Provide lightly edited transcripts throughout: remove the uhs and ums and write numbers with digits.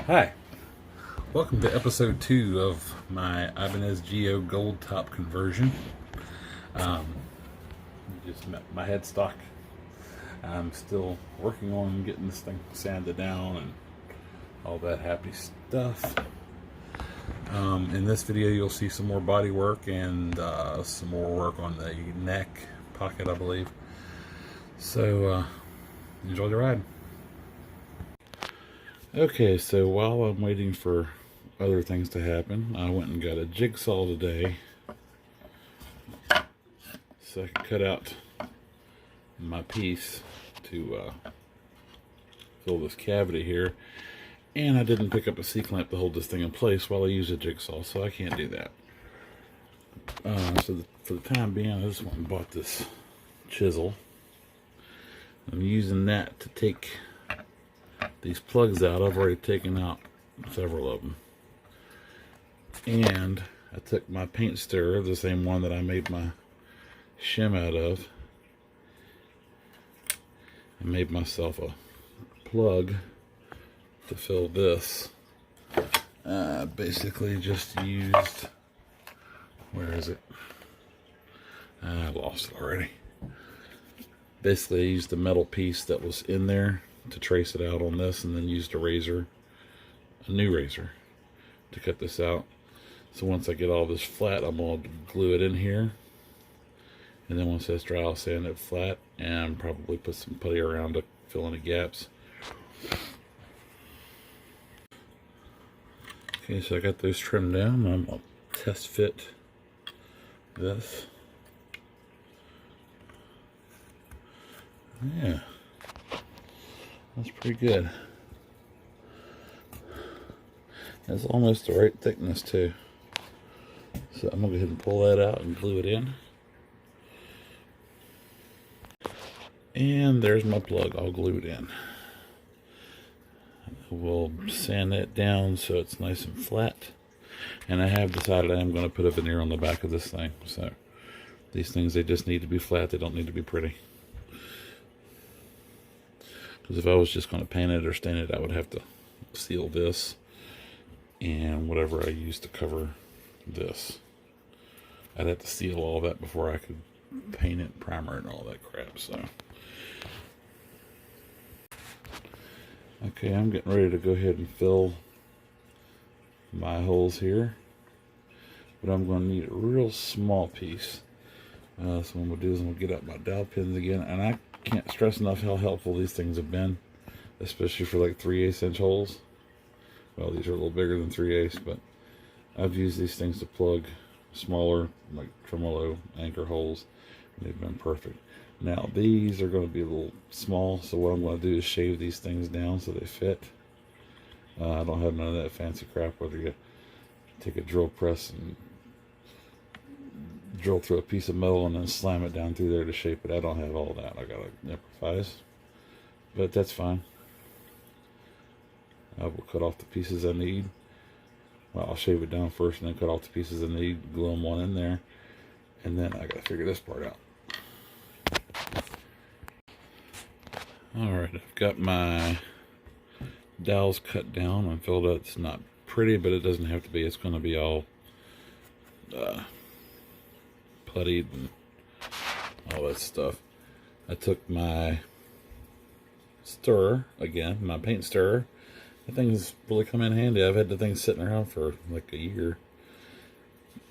Hi, welcome to episode 2 of my Ibanez Gio Goldtop conversion. Um, just met my headstock. I'm still working on getting this thing sanded down and all that happy stuff. In this video you'll see some more body work and some more work on the neck pocket, I believe. So enjoy the ride. Okay, so while I'm waiting for other things to happen, I went and got a jigsaw today so I could cut out my piece to fill this cavity here. And I didn't pick up a C-clamp to hold this thing in place while I use a jigsaw, so I can't do that. For the time being, I just went and bought this chisel. I'm using that to take these plugs out. I've already taken out several of them. And I took my paint stirrer, the same one that I made my shim out of, and made myself a plug to fill this. Basically just used, where is it? I lost it already. Basically I used the metal piece that was in there to trace it out on this, and then used a razor, a new razor, to cut this out. So once I get all this flat, I'm going to glue it in here, and then once that's dry I'll sand it flat and probably put some putty around to fill in the gaps. Okay, so I got those trimmed down. I'm going to test fit this. Yeah, that's pretty good. That's almost the right thickness too. So I'm gonna go ahead and pull that out and glue it in. And there's my plug all glued in. We'll sand that down so it's nice and flat. And I have decided I'm going to put a veneer on the back of this thing. So these things, they just need to be flat. They don't need to be pretty. Because if I was just going to paint it or stain it, I would have to seal this and whatever I use to cover this. I'd have to seal all that before I could paint it, primer it, and all that crap. So, okay, I'm getting ready to go ahead and fill my holes here, but I'm going to need a real small piece. So what I'm going to do is I'm going to get out my dowel pins again, and I can't stress enough how helpful these things have been, especially for like 3/8 inch holes. Well, these are a little bigger than 3/8, but I've used these things to plug smaller, like tremolo anchor holes, and they've been perfect. Now these are going to be a little small, so what I'm going to do is shave these things down so they fit. I don't have none of that fancy crap, whether you take a drill press and drill through a piece of metal and then slam it down through there to shape it. I don't have all that. I gotta improvise, but that's fine. I will cut off the pieces I need. Well, I'll shave it down first and then cut off the pieces I need, glue them one in there, and then I gotta figure this part out. Alright, I've got my dowels cut down and filled out. It's not pretty, but it doesn't have to be. It's going to be all puttied and all that stuff. I took my stirrer, again, my paint stirrer. That thing's really come in handy. I've had the thing sitting around for like a year.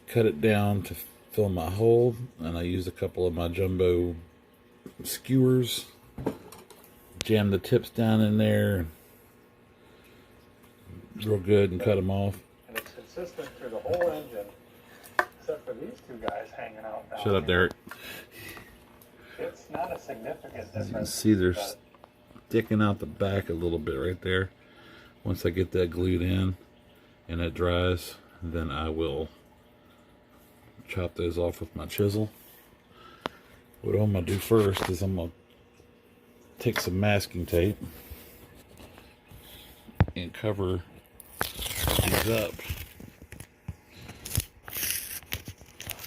Cut it down to fill my hole, and I used a couple of my jumbo skewers. Jammed the tips down in there real good and cut them off. And it's consistent through the whole engine, except for these two guys hanging out down Shut up, Derek. It's not a significant difference. As you can see, they're sticking out the back a little bit right there. Once I get that glued in and it dries, then I will chop those off with my chisel. What I'm going to do first is I'm going to take some masking tape and cover these up.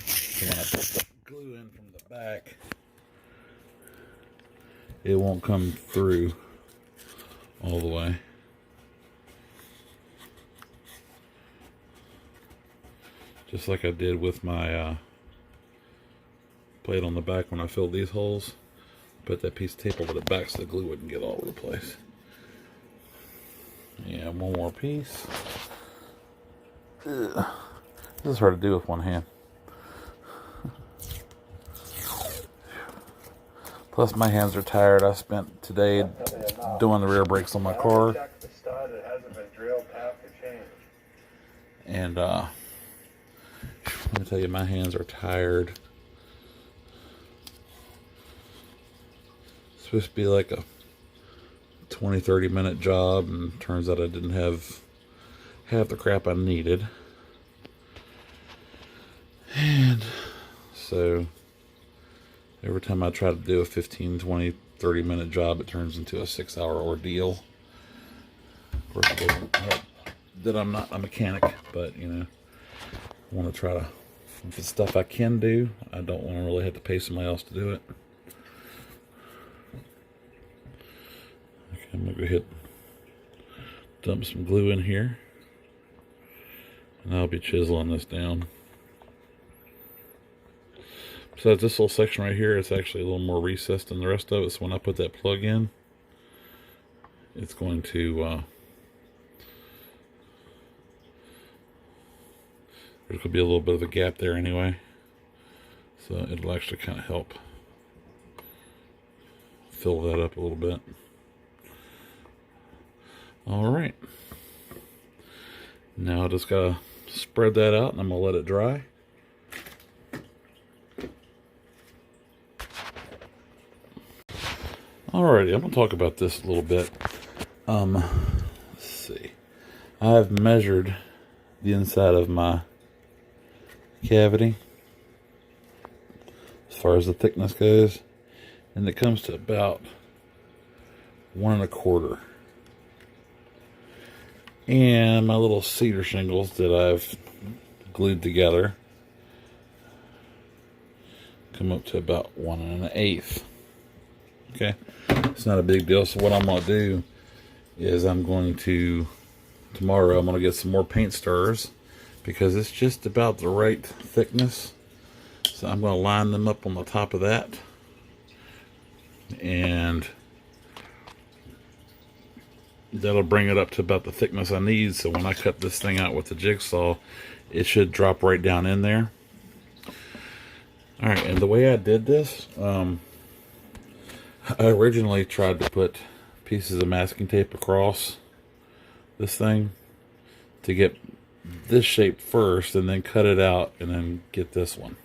So when I put the glue in from the back, it won't come through all the way. just like I did with my plate on the back when I filled these holes. Put that piece of tape over the back so the glue wouldn't get all over the place. Yeah, one more piece. Ugh. This is hard to do with one hand. Plus my hands are tired. I spent today doing the rear brakes on my car. Check the stud, it hasn't been drilled, tapped, or changed. And let me tell you, my hands are tired. It's supposed to be like a 20-30 minute job, and turns out I didn't have half the crap I needed. And so every time I try to do a 15, 20, 30 minute job, it turns into a 6-hour ordeal. Of course, it doesn't help that I'm not a mechanic, but you know, I want to try to, if it's stuff I can do, I don't want to really have to pay somebody else to do it. Okay, I'm going to go ahead and dump some glue in here, and I'll be chiseling this down. Besides this little section right here, it's actually a little more recessed than the rest of it, so when I put that plug in, it's going to there's going to be a little bit of a gap there anyway, so it'll actually kind of help fill that up a little bit. Alright, now I just gotta spread that out and I'm gonna let it dry. Alrighty, I'm gonna talk about this a little bit. Let's see. I've measured the inside of my cavity as far as the thickness goes, and it comes to about 1 1/4. And my little cedar shingles that I've glued together come up to about 1 1/8. Okay, it's not a big deal. So what I'm going to do is tomorrow I'm going to get some more paint stirrers, because it's just about the right thickness. So I'm going to line them up on the top of that, and that'll bring it up to about the thickness I need. So when I cut this thing out with the jigsaw, it should drop right down in there. Alright, and the way I did this, I originally tried to put pieces of masking tape across this thing to get this shape first, and then cut it out and then get this one.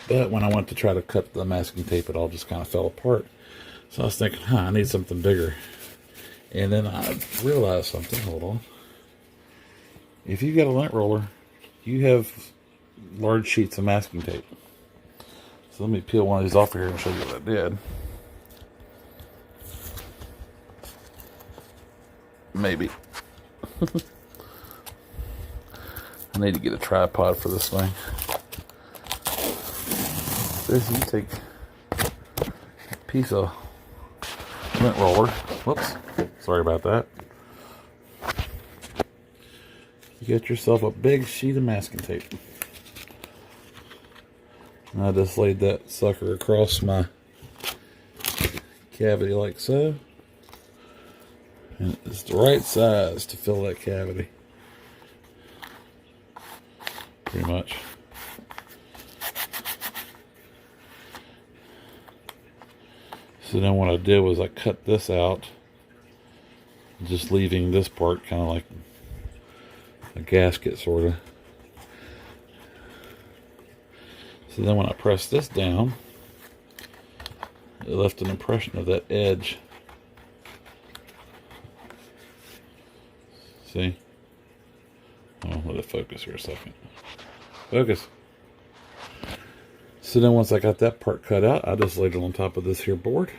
But when I went to try to cut the masking tape, it all just kind of fell apart. So I was thinking, I need something bigger. And then I realized something. Hold on. If you got a lint roller, you have large sheets of masking tape. So let me peel one of these off here and show you what I did. Maybe. I need to get a tripod for this thing. This, you take a piece of lint roller. Whoops. Sorry about that. You get yourself a big sheet of masking tape. And I just laid that sucker across my cavity like so. And it's the right size to fill that cavity. Pretty much. So then what I did was I cut this out, just leaving this part kind of like a gasket sort of. So then when I pressed this down, it left an impression of that edge. See? I'll let it focus here a second. Focus. So then once I got that part cut out, I just laid it on top of this here board.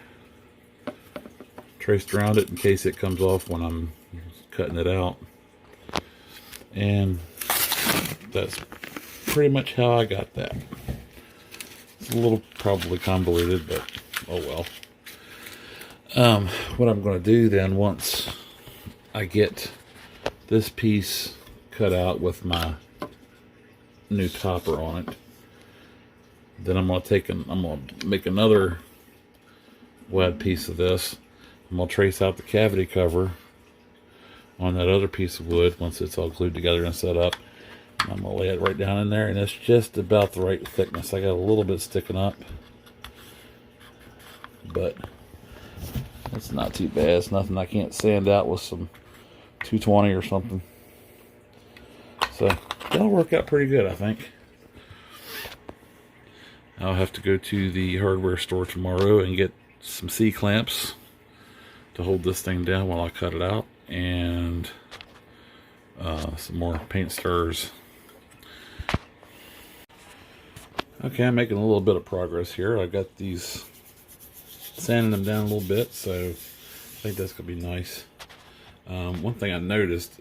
Traced around it in case it comes off when I'm cutting it out. And that's pretty much how I got that. It's a little probably convoluted, but oh well. What I'm going to do then, once I get this piece cut out with my new topper on it. Then I'm gonna make another wide piece of this. I'm gonna trace out the cavity cover on that other piece of wood once it's all glued together and set up. I'm gonna lay it right down in there, and it's just about the right thickness. I got a little bit sticking up, but it's not too bad. It's nothing I can't sand out with some 220 or something. So that'll work out pretty good, I think. I'll have to go to the hardware store tomorrow and get some C-clamps to hold this thing down while I cut it out, and some more paint stirrers. Okay, I'm making a little bit of progress here. I've got these, sanding them down a little bit, so I think that's going to be nice. One thing I noticed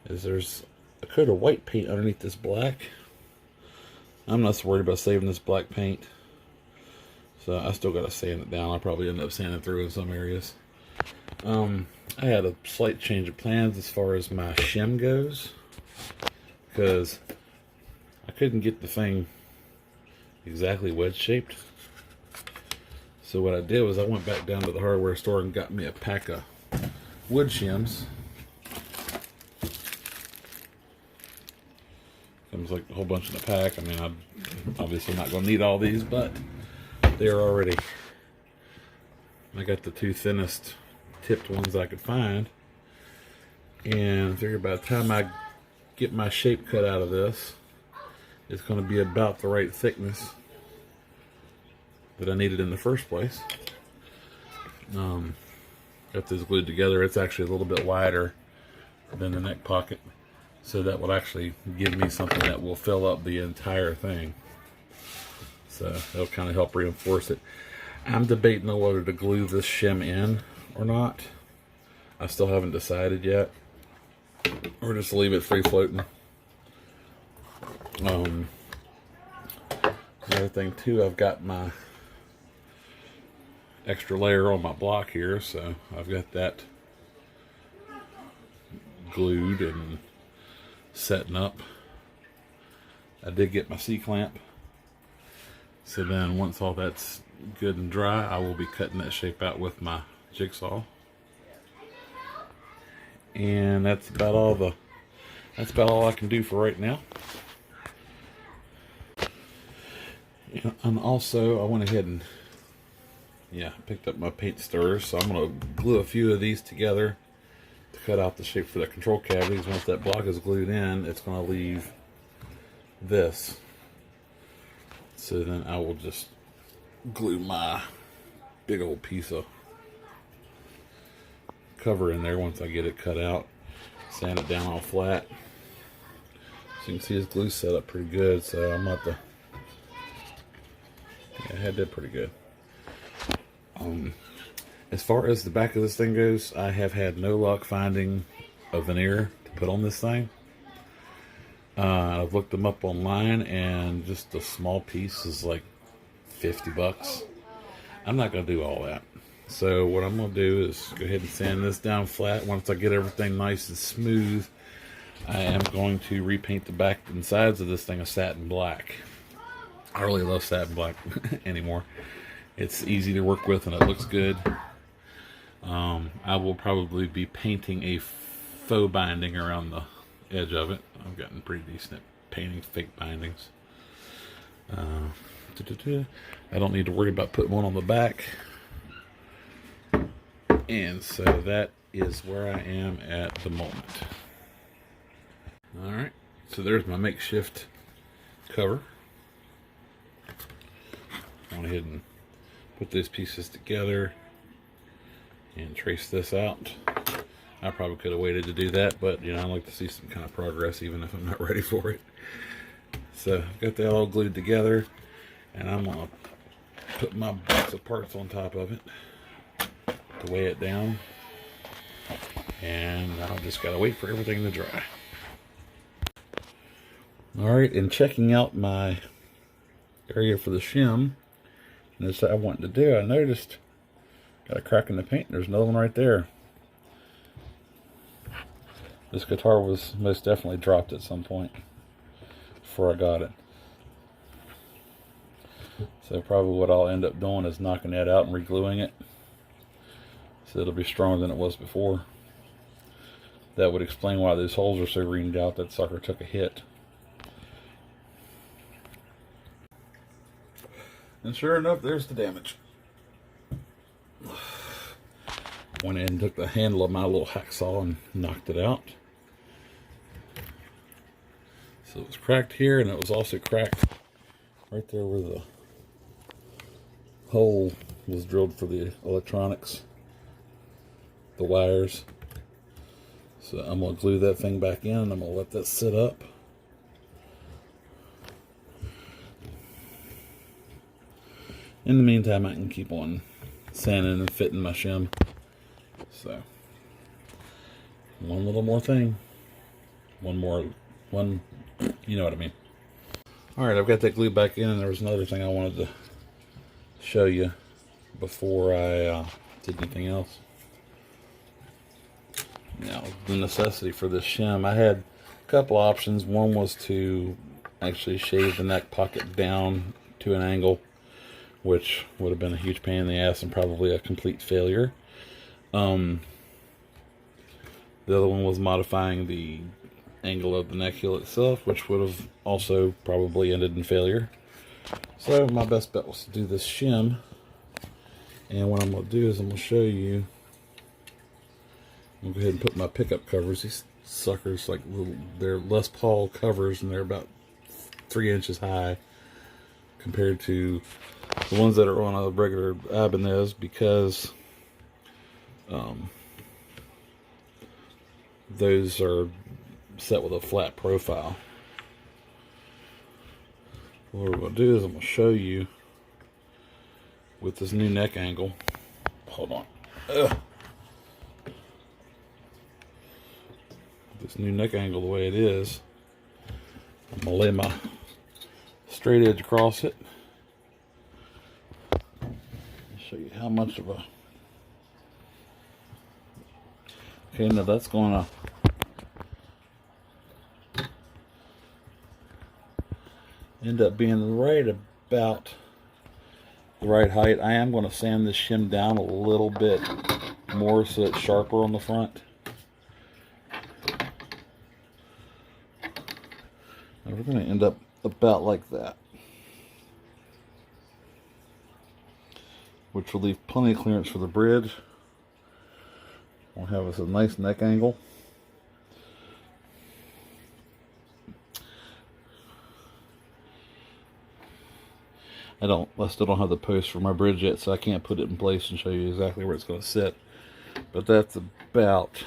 is there's a coat of white paint underneath this black. I'm not so worried about saving this black paint, so I still got to sand it down. I'll probably end up sanding through in some areas. I had a slight change of plans as far as my shim goes, because I couldn't get the thing exactly wedge shaped. So what I did was I went back down to the hardware store and got me a pack of wood shims. Comes like a whole bunch in a pack. I mean, I'm obviously not going to need all these, but they're already. I got the two thinnest tipped ones I could find, and I figure by the time I get my shape cut out of this, it's going to be about the right thickness that I needed in the first place. Got this glued together. It's actually a little bit wider than the neck pocket, so that will actually give me something that will fill up the entire thing. So that'll kind of help reinforce it. I'm debating on whether to glue this shim in or not. I still haven't decided yet, or just leave it free floating. Another thing too, I've got my extra layer on my block here, so I've got that glued and setting up. I did get my C-clamp, so then once all that's good and dry, I will be cutting that shape out with my jigsaw. And that's about all I can do for right now. And also I went ahead and picked up my paint stirrers, so I'm going to glue a few of these together to cut out the shape for the control cavities. Once that block is glued in, it's going to leave this. So then I will just glue my big old piece of cover in there once I get it cut out. Sand it down all flat. So you can see his glue set up pretty good, so I'm about to, I did pretty good. As far as the back of this thing goes, I have had no luck finding a veneer to put on this thing. I've looked them up online, and just a small piece is like 50 bucks. I'm not going to do all that. So what I'm going to do is go ahead and sand this down flat. Once I get everything nice and smooth, I am going to repaint the back and sides of this thing a satin black. I really love satin black anymore. It's easy to work with and it looks good. I will probably be painting a faux binding around the edge of it. I've gotten pretty decent at painting fake bindings. I don't need to worry about putting one on the back. And so that is where I am at the moment. Alright, so there's my makeshift cover. I went ahead and put these pieces together and trace this out. I probably could have waited to do that, but I like to see some kind of progress even if I'm not ready for it. So I've got that all glued together, and I'm going to put my box of parts on top of it to weigh it down, and I've just got to wait for everything to dry. Alright, in checking out my area for the shim, and this I wanted to do, I noticed got a crack in the paint. There's another one right there. This guitar was most definitely dropped at some point. before I got it. So probably what I'll end up doing is knocking that out and re-gluing it, so it'll be stronger than it was before. That would explain why those holes are so reamed out. That sucker took a hit. And sure enough, there's the damage. Went in and took the handle of my little hacksaw and knocked it out. So it was cracked here, and it was also cracked right there where the hole was drilled for the electronics, the wires. So I'm going to glue that thing back in, and I'm going to let that sit up. In the meantime, I can keep on sanding and fitting my shim. So, one little more thing. One, you know what I mean. Alright, I've got that glue back in, and there was another thing I wanted to show you before I did anything else. Now, the necessity for this shim, I had a couple options. One was to actually shave the neck pocket down to an angle, which would have been a huge pain in the ass and probably a complete failure. The other one was modifying the angle of the neck heel itself, which would have also probably ended in failure. So my best bet was to do this shim. And what I'm going to do is I'm going to show you. I'm going to go ahead and put my pickup covers. These suckers, like little, they're Les Paul covers, and they're about 3 inches high compared to the ones that are on a regular Ibanez, because those are set with a flat profile. What we're going to do is I'm going to show you with this new neck angle. Hold on. This new neck angle the way it is, I'm going to lay my straight edge across it. Show you how much of a... Okay, now that's going to end up being right about the right height. I am going to sand this shim down a little bit more so it's sharper on the front. And we're going to end up about like that, which will leave plenty of clearance for the bridge. We'll have us a nice neck angle. I still don't have the post for my bridge yet, so I can't put it in place and show you exactly where it's going to sit. But that's about,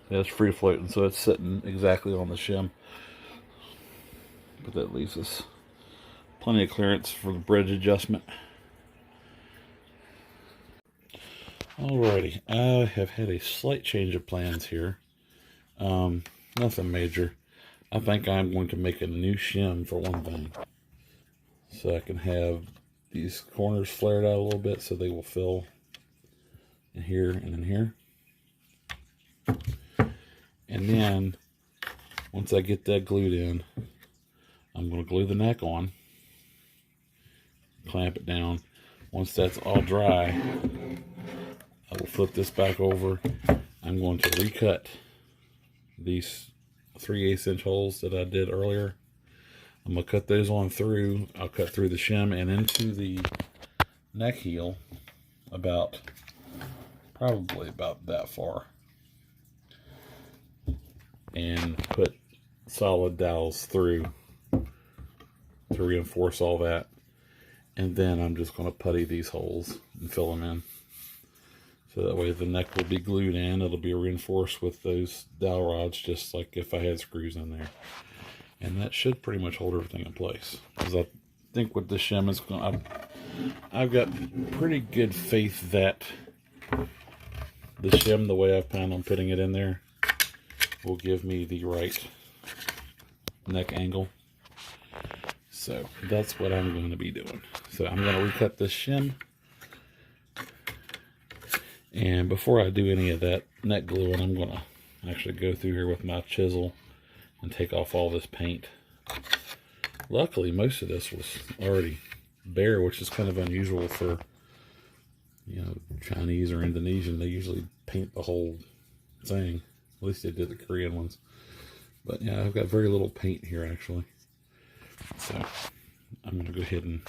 it's free floating, so it's sitting exactly on the shim. But that leaves us plenty of clearance for the bridge adjustment. Alrighty, I have had a slight change of plans here. Nothing major. I think I'm going to make a new shim for one thing, so I can have these corners flared out a little bit so they will fill in here and in here. And then once I get that glued in, I'm going to glue the neck on, clamp it down. Once that's all dry, I will flip this back over. I'm going to recut these 3/8 inch holes that I did earlier. I'm going to cut those on through. I'll cut through the shim and into the neck heel probably about that far, and put solid dowels through to reinforce all that. And then I'm just going to putty these holes and fill them in. So that way the neck will be glued in. It'll be reinforced with those dowel rods, just like if I had screws in there. And that should pretty much hold everything in place. Because I think with the shim, I've got pretty good faith that the shim, the way I've planned on putting it in there, will give me the right neck angle. So that's what I'm going to be doing. So I'm going to recut this shim. And before I do any of that neck gluing, I'm going to actually go through here with my chisel and take off all this paint Luckily, most of this was already bare, which is kind of unusual for, you know, Chinese or Indonesian. They usually paint the whole thing. At least they did the Korean ones. But yeah, I've got very little paint here actually. So I'm going to go ahead and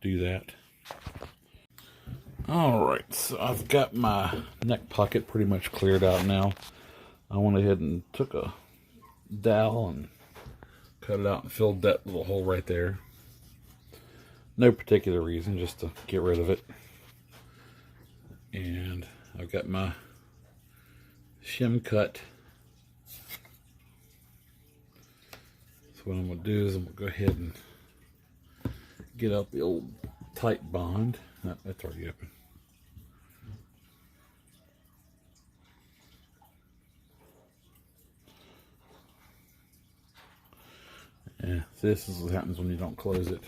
do that. Alright, so I've got my neck pocket pretty much cleared out now. I went ahead and took a dowel and cut it out and filled that little hole right there. No particular reason, just to get rid of it. And I've got my shim cut. So what I'm going to do is I'm going to go ahead and get out the old tight bond. No, that's already open. Yeah, this is what happens when you don't close it.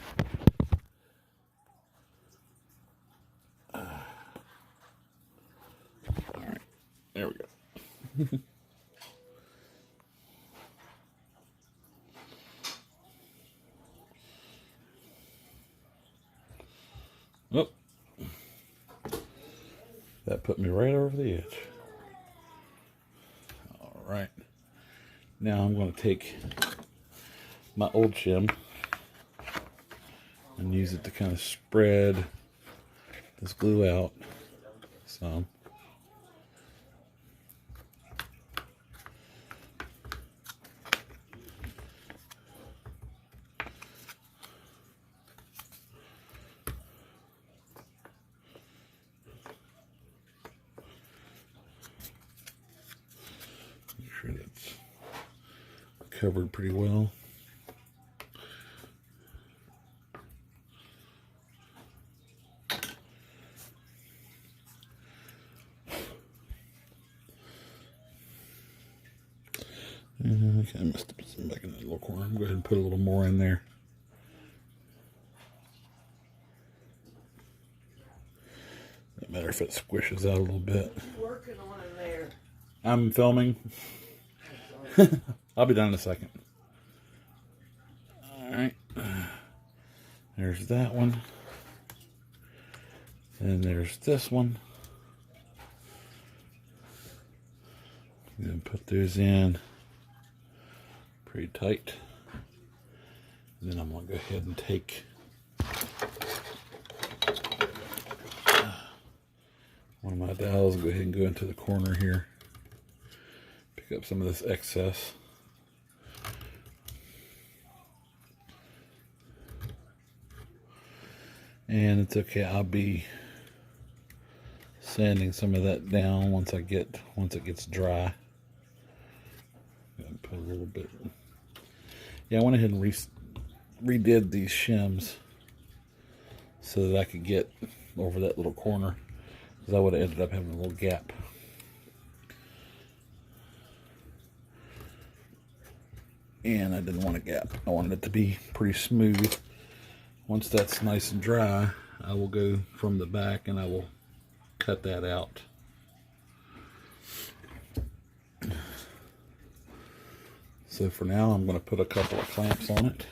Alright, there we go. Oh, that put me right over the edge. Alright, now I'm going to take my old shim and use it to kind of spread this glue out some. Make sure that's covered pretty well. Okay, I must have put some back in that little corner. I'm going to go ahead and put a little more in there. Doesn't matter if it squishes out a little bit. Working on in there. I'm filming. I'll be done in a second. Alright. There's that one. And there's this one. I'm going to put those in pretty tight. And then I'm going to go ahead and take one of my dowels, go ahead and go into the corner here. Pick up some of this excess. And it's okay, I'll be sanding some of that down once it gets dry. Put a little bit. Yeah, I went ahead and redid these shims so that I could get over that little corner, because I would have ended up having a little gap. And I didn't want a gap. I wanted it to be pretty smooth. Once that's nice and dry, I will go from the back and I will cut that out. So for now, I'm going to put a couple of clamps on it.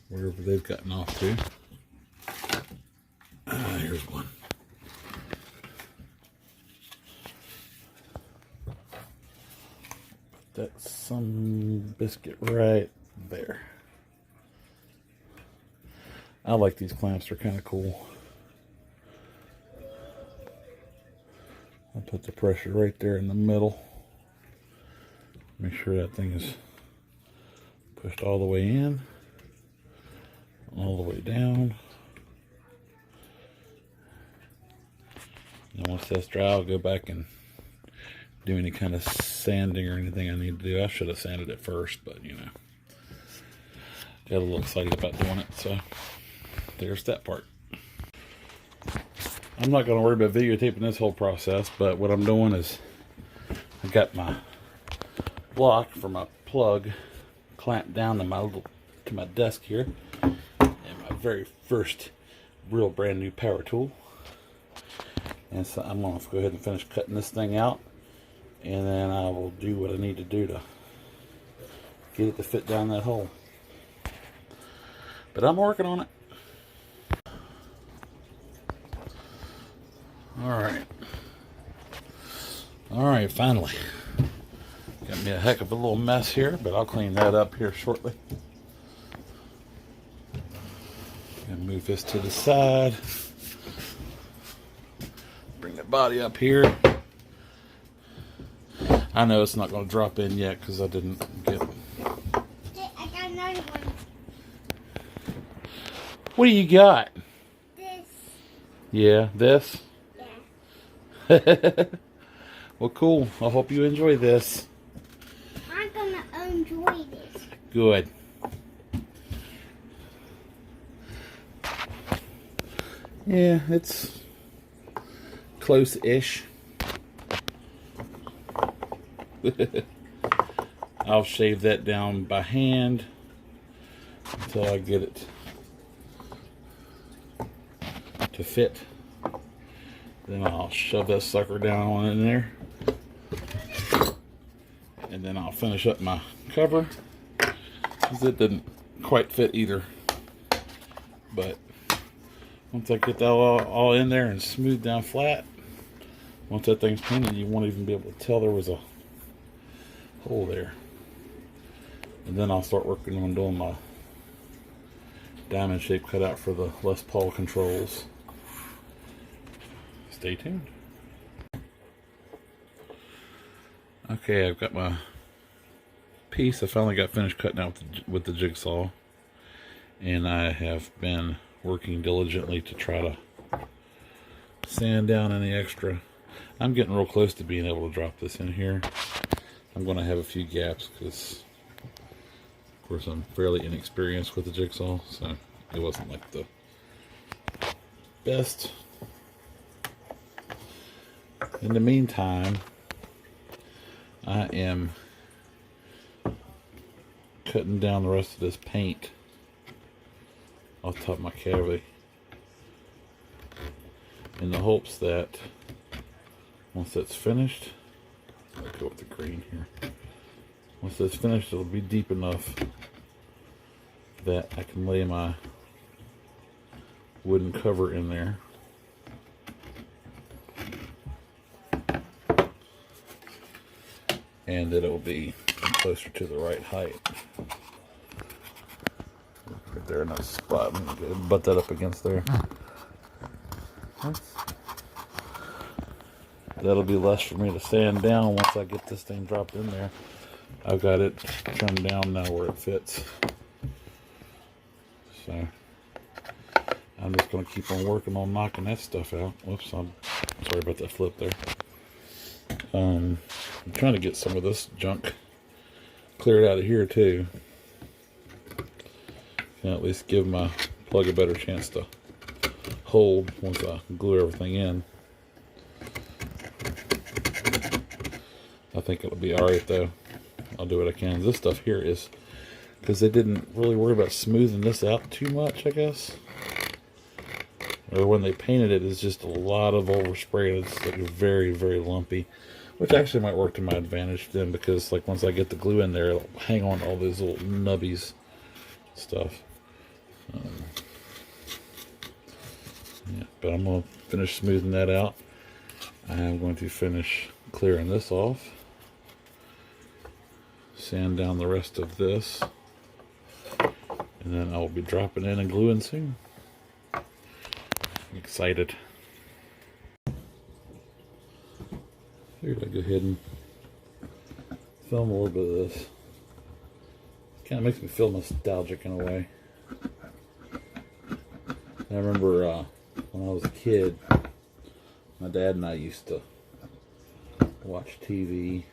Wherever they've gotten off to. Here's one. That's some biscuit right there. I like these clamps, they're kind of cool. I'll put the pressure right there in the middle. Make sure that thing is pushed all the way in, all the way down. And once that's dry, I'll go back and do any kind of sanding or anything I need to do. I should have sanded it first, but you know, got a little excited about doing it, so there's that part. I'm not going to worry about videotaping this whole process, but what I'm doing is I got my block for my plug clamped down to my desk here, and my very first real brand new power tool. And so I'm going to go ahead and finish cutting this thing out, and then I will do what I need to do to get it to fit down that hole. But I'm working on it. Alright, finally. Got me a heck of a little mess here, but I'll clean that up here shortly. And move this to the side. Bring the body up here. I know it's not going to drop in yet because I didn't get... I got another one. What do you got? This. Yeah, this? Yeah. Well, cool. I hope you enjoy this. I'm gonna enjoy this. Good. Yeah, it's close-ish. I'll shave that down by hand until I get it to fit. Then I'll shove that sucker down in there. And then I'll finish up my cover, because it didn't quite fit either. But once I get that all in there and smooth down flat, once that thing's painted, you won't even be able to tell there was a hole there. And then I'll start working on doing my diamond shape cutout for the Les Paul controls. Stay tuned. Okay, I've got my piece. I finally got finished cutting out with the jigsaw, and I have been working diligently to try to sand down any extra. I'm getting real close to being able to drop this in here. I'm going to have a few gaps because, of course, I'm fairly inexperienced with the jigsaw, so it wasn't like the best. In the meantime, I am cutting down the rest of this paint off the top of my cavity in the hopes that once that's finished, I'll go with the green here. Once that's finished, it'll be deep enough that I can lay my wooden cover in there. And that it will be closer to the right height. Right there in that spot. I'm gonna butt that up against there. That'll be less for me to sand down once I get this thing dropped in there. I've got it trimmed down now where it fits. So I'm just gonna keep on working on knocking that stuff out. Whoops, I'm sorry about that flip there. I'm trying to get some of this junk cleared out of here too. And at least give my plug a better chance to hold once I glue everything in. I think it'll be alright though. I'll do what I can. This stuff here is, because they didn't really worry about smoothing this out too much, I guess. Or when they painted it, it's just a lot of overspray. It's like very, very lumpy. Which actually might work to my advantage then, because like once I get the glue in there, it'll hang on to all these little nubbies stuff. Yeah, but I'm going to finish smoothing that out. I am going to finish clearing this off. Sand down the rest of this. And then I'll be dropping in and gluing soon. I'm excited. Figured I'd go ahead and film a little bit of this. Kind of makes me feel nostalgic in a way. I remember when I was a kid, my dad and I used to watch TV.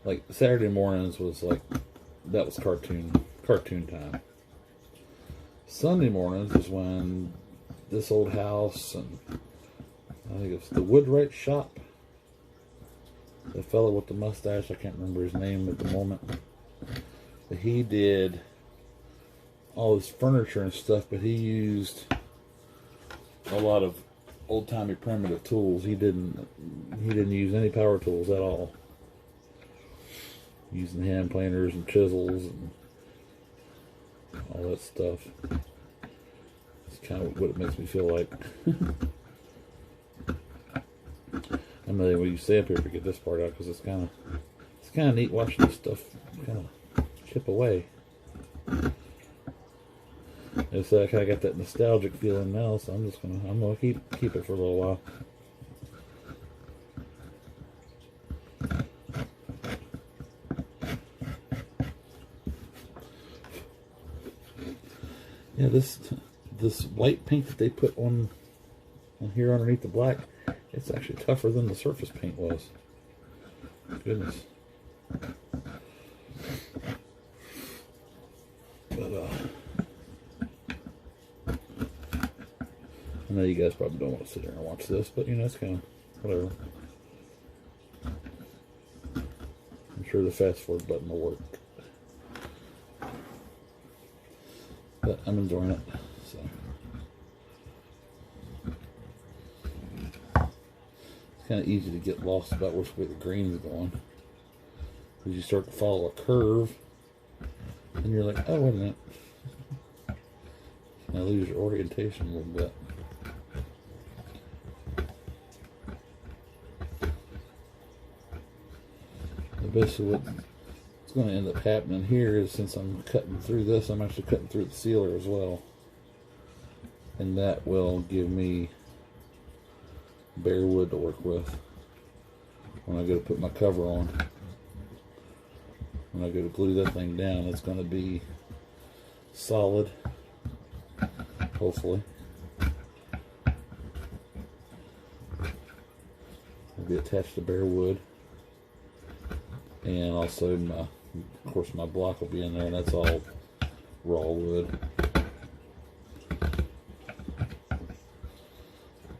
Like Saturday mornings was like, that was cartoon time. Sunday mornings was when This Old House and I think it's the Woodwright Shop. The fellow with the mustache, I can't remember his name at the moment. But he did all his furniture and stuff, but he used a lot of old-timey primitive tools. He didn't use any power tools at all. Using hand planers and chisels and all that stuff. It's kind of what it makes me feel like. I'm not even going to use sandpaper to get this part out because it's kind of neat watching this stuff kind of chip away. It's like I got that nostalgic feeling now, so I'm gonna keep it for a little while. Yeah, this white paint that they put on here underneath the black, it's actually tougher than the surface paint was. Goodness. But I know you guys probably don't want to sit there and watch this, but you know, it's kind of whatever. I'm sure the fast forward button will work. But I'm enjoying it, so. It's kind of easy to get lost about which way the green is going. Because you start to follow a curve, and you're like, oh, wait a minute. Now lose your orientation a little bit. But basically what's going to end up happening here is, since I'm cutting through this, I'm actually cutting through the sealer as well. And that will give me bare wood to work with when I go to put my cover on. When I go to glue that thing down, it's going to be solid, hopefully. It'll be attached to bare wood. And also, of course, my block will be in there, and that's all raw wood.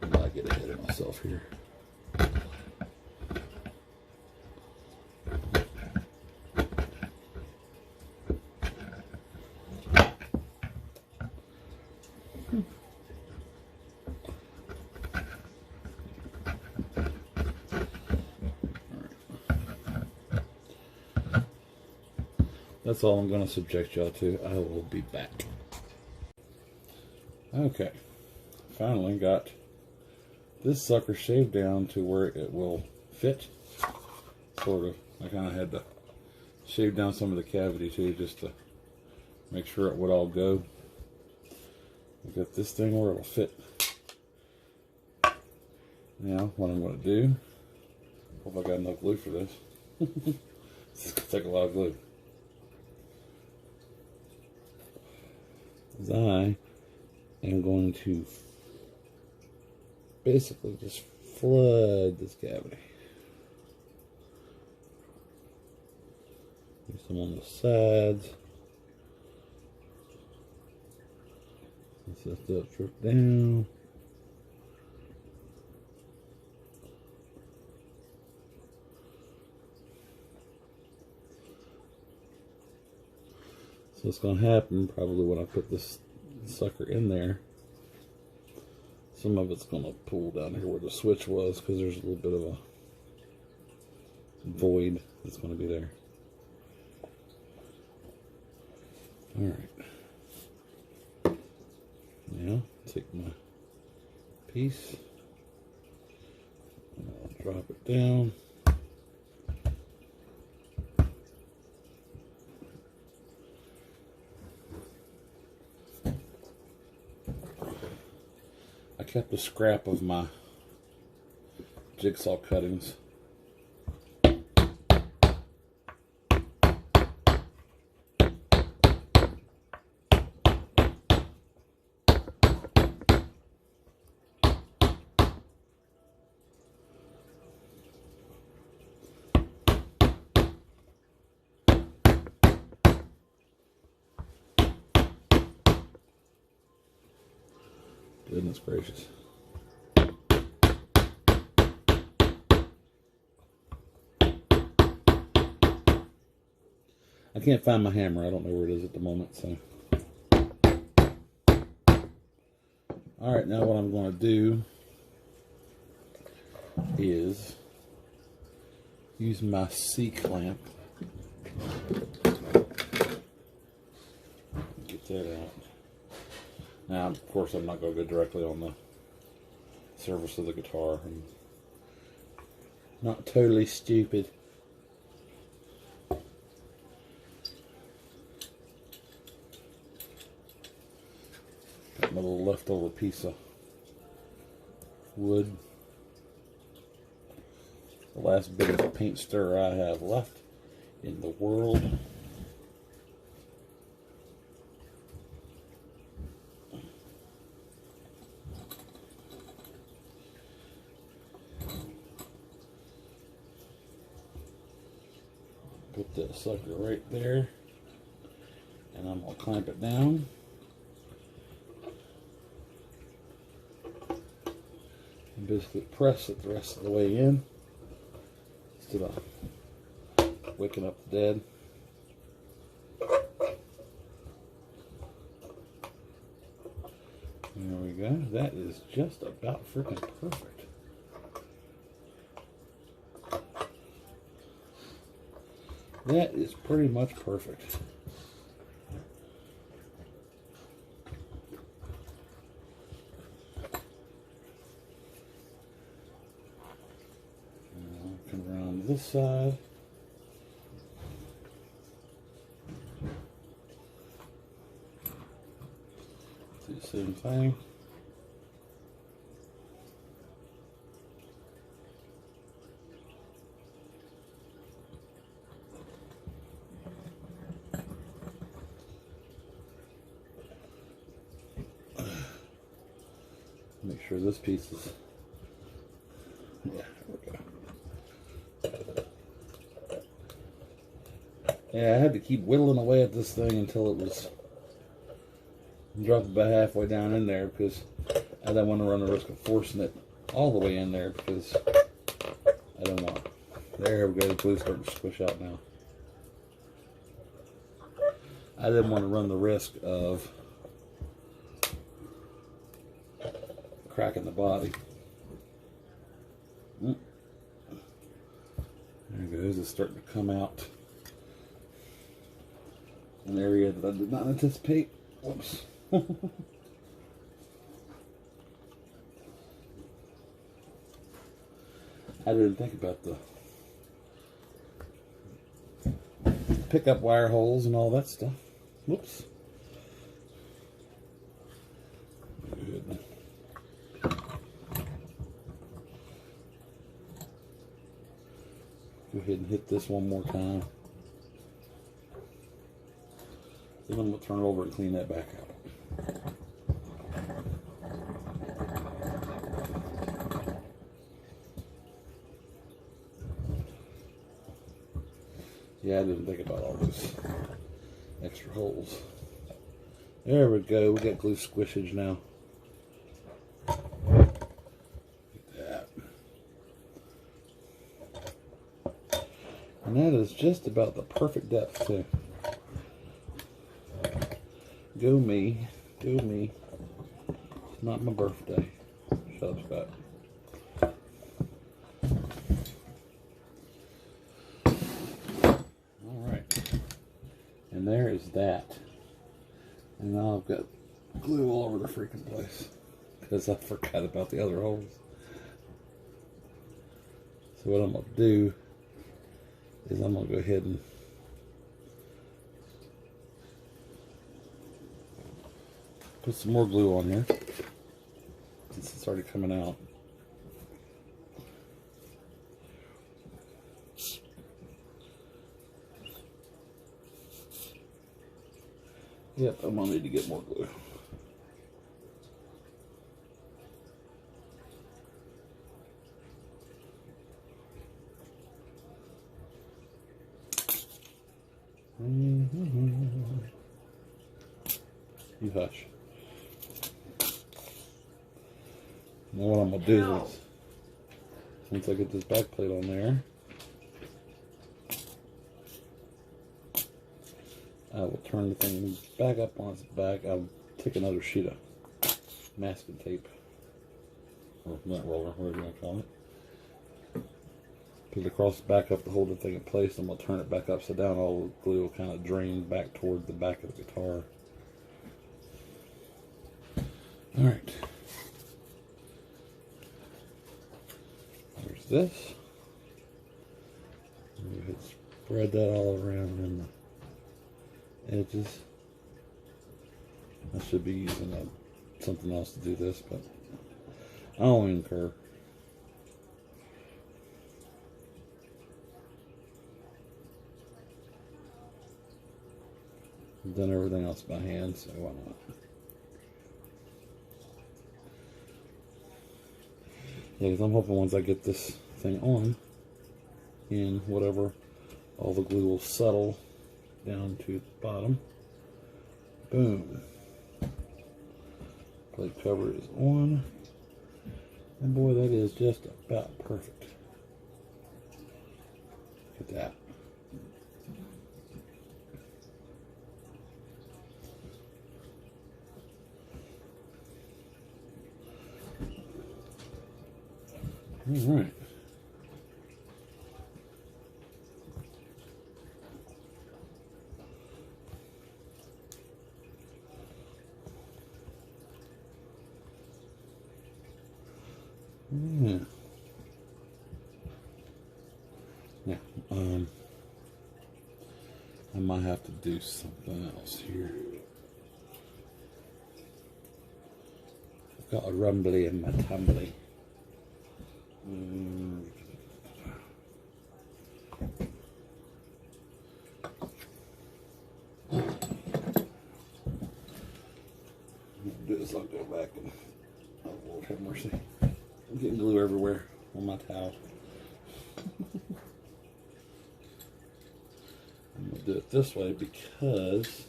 I get ahead of myself here. That's all I'm going to subject y'all to. I will be back. Okay. Finally got this sucker shaved down to where it will fit. Sort of. I kind of had to shave down some of the cavity too, just to make sure it would all go. I got this thing where it'll fit. Now, what I'm going to do, hope I got enough glue for this. It's going to take a lot of glue. I am going to basically just flood this cavity. Do some on the sides. Set that drip down. So what's going to happen, probably when I put this sucker in there, some of it's going to pull down here where the switch was, because there's a little bit of a void that's going to be there. Alright. Now, take my piece, and I'll drop it down. I kept a scrap of my jigsaw cuttings. Goodness gracious. I can't find my hammer. I don't know where it is at the moment, so. Alright, now what I'm going to do is use my C-clamp. Get that out. Now, of course, I'm not going to go directly on the surface of the guitar. I'm not totally stupid. Got my little leftover piece of wood. The last bit of paint stir I have left in the world. Put that sucker right there, and I'm going to clamp it down. And basically press it the rest of the way in instead of waking up the dead. There we go. That is just about freaking perfect. That is pretty much perfect. Now come around this side. Do the same thing. Make sure this piece is, yeah, there we go. Yeah, I had to keep whittling away at this thing until it was dropped about halfway down in there because I didn't want to run the risk of forcing it all the way in there because I don't want. There we go, the glue's starting to squish out now. I didn't want to run the risk of cracking the body. There it goes. It's starting to come out. An area that I did not anticipate. Whoops. I didn't think about the pickup wire holes and all that stuff. Whoops. Good. Go ahead and hit this one more time. Then I'm going to turn it over and clean that back out. Yeah, I didn't think about all those extra holes. There we go. We got glue squishage now. And that is just about the perfect depth too. Go me. Go me. It's not my birthday. Shut up, Scott. Alright. And there is that. And now I've got glue all over the freaking place. Because I forgot about the other holes. So what I'm going to do is I'm going to go ahead and put some more glue on here since it's already coming out. Yep, I'm going to need to get more glue. You hush. Now what I'm going to do is, once I get this back plate on there, I will turn the thing back up on its back. I'll take another sheet of masking tape, or nut roller, whatever you want to call it, put it across the back up to hold the thing in place, and we'll turn it back upside down. All the glue will kind of drain back toward the back of the guitar. Alright. There's this. Go ahead and spread that all around in the edges. I should be using something else to do this, but I don't incur. I've done everything else by hand, so why not? Yeah, because I'm hoping once I get this thing on, in whatever, all the glue will settle down to the bottom. Boom. Plate cover is on. And boy, that is just about perfect. Look at that. All right. Yeah. Yeah. I might have to do something else here. I've got a rumbly in my tumbly. Do this, I'll go back and, oh Lord have mercy. I'm getting glue everywhere on my towel. I'm going to do it this way because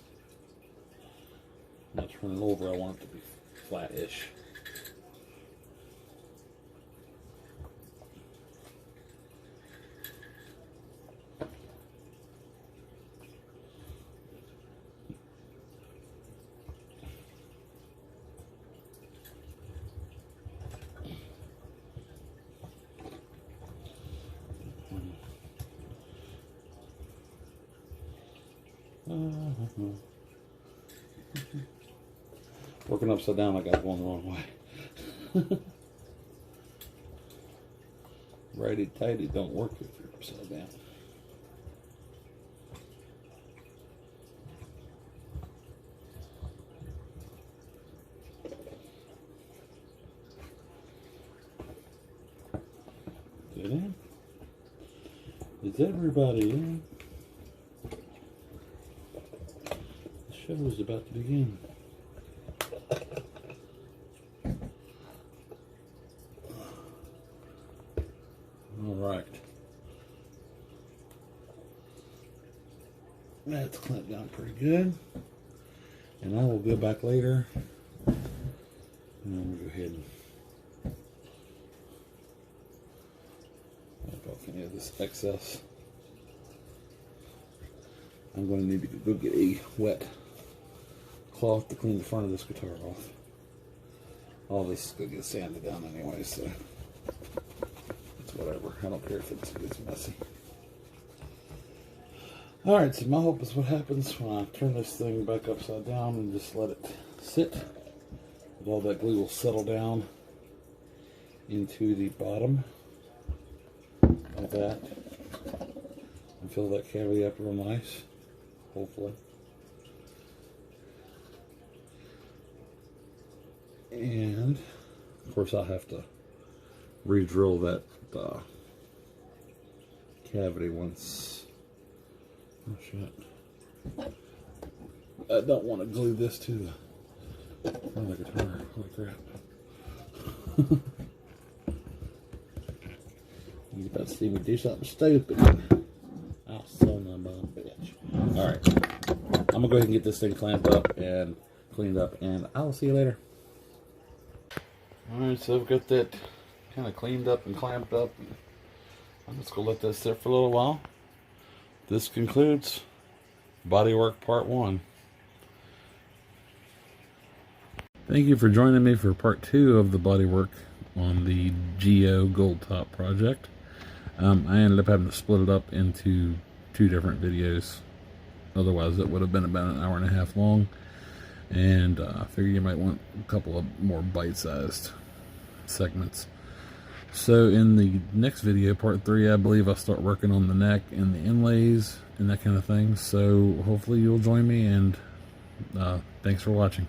when I turn it over, I want it to be flat-ish. Working upside down like I was going the wrong way. Righty-tighty don't work if you're upside down. Get in? Is everybody in? The show is about to begin. Alright. That's clamped down pretty good. And I will go back later. And I'm going to go ahead and wipe off any of this excess. I'm going to need to go get a wet cloth to clean the front of this guitar off. All this is going to get sanded down anyway, so it's whatever. I don't care if it gets messy. Alright, so my hope is what happens when I turn this thing back upside down and just let it sit. All that glue will settle down into the bottom of that and fill that cavity up real nice, hopefully. And of course I'll have to re-drill that cavity once. Oh shit. I don't want to glue this to the front of the guitar. Holy crap. You're about to see me do something stupid. Oh, son of a bitch. Alright. I'm gonna go ahead and get this thing clamped up and cleaned up, and I'll see you later. Alright, so I've got that kind of cleaned up and clamped up. I'm just going to let that sit for a little while. This concludes Bodywork Part 1. Thank you for joining me for Part 2 of the Bodywork on the Gio Goldtop project. I ended up having to split it up into 2 different videos. Otherwise, it would have been about an hour and a half long. And I figured you might want a couple of more bite-sized segments. So in the next video, part 3, I believe I'll start working on the neck and the inlays and that kind of thing. So hopefully you'll join me, and thanks for watching.